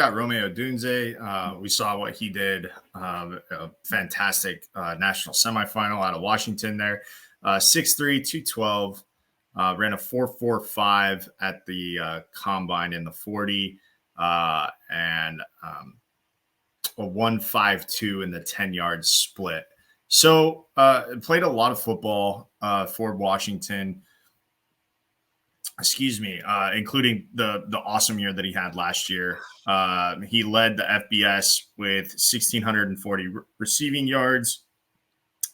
got Rome Udonze. We saw what he did. A fantastic national semifinal out of Washington there. 6'3", 212. Ran a 4.45 at the combine in the 40. And a 1.52 in the 10-yard split. So played a lot of football for Washington. Including the awesome year that he had last year. He led the FBS with 1,640 receiving yards.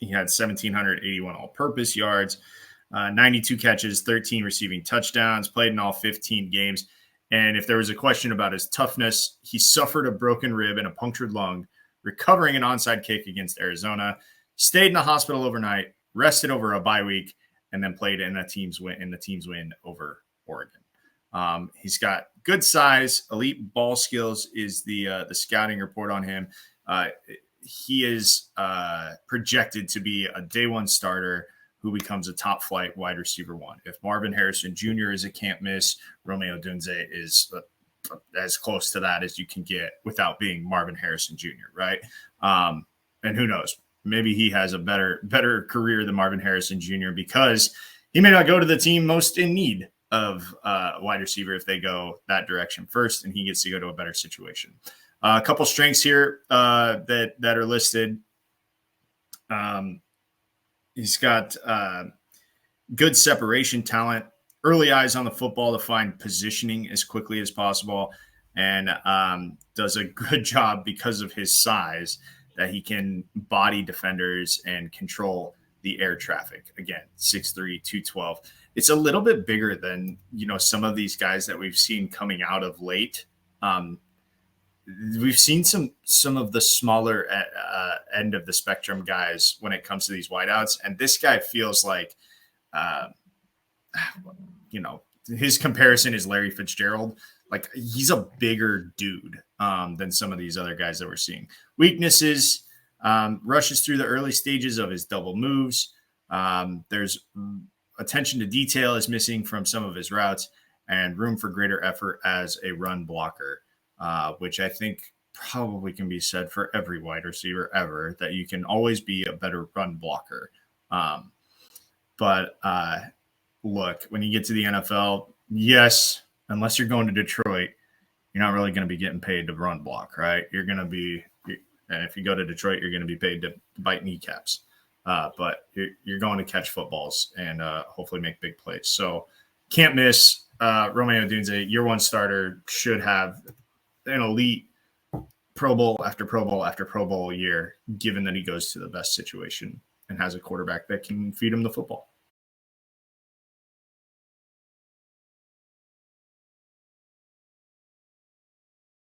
He had 1,781 all-purpose yards, 92 catches, 13 receiving touchdowns, played in all 15 games. And if there was a question about his toughness, he suffered a broken rib and a punctured lung, recovering an onside kick against Arizona, stayed in the hospital overnight, rested over a bye week, and then played in the team's win over Oregon. He's got good size, elite ball skills is the scouting report on him. He is projected to be a day one starter who becomes a top flight wide receiver one. If Marvin Harrison Jr. is a can't miss, Rome Udonze is as close to that as you can get without being Marvin Harrison Jr., right? And who knows? Maybe he has a better career than Marvin Harrison Jr. because he may not go to the team most in need of wide receiver if they go that direction first, and he gets to go to a better situation. A couple strengths here that are listed. He's got good separation talent, early eyes on the football to find positioning as quickly as possible, and does a good job because of his size that he can body defenders and control the air traffic. Again, 6'3", 212. It's a little bit bigger than, some of these guys that we've seen coming out of late. We've seen some of the smaller end of the spectrum guys when it comes to these wideouts. And this guy feels like, his comparison is Larry Fitzgerald. Like, he's a bigger dude than some of these other guys that we're seeing. Weaknesses, rushes through the early stages of his double moves. There's attention to detail is missing from some of his routes, and room for greater effort as a run blocker, which I think probably can be said for every wide receiver ever, that you can always be a better run blocker. But look, when you get to the NFL, yes, unless you're going to Detroit, you're not really going to be getting paid to run block, right? And if you go to Detroit, you're going to be paid to bite kneecaps. But you're going to catch footballs and hopefully make big plays. So can't miss Rome Udonze, year one starter, should have an elite Pro Bowl after Pro Bowl after Pro Bowl year, given that he goes to the best situation and has a quarterback that can feed him the football.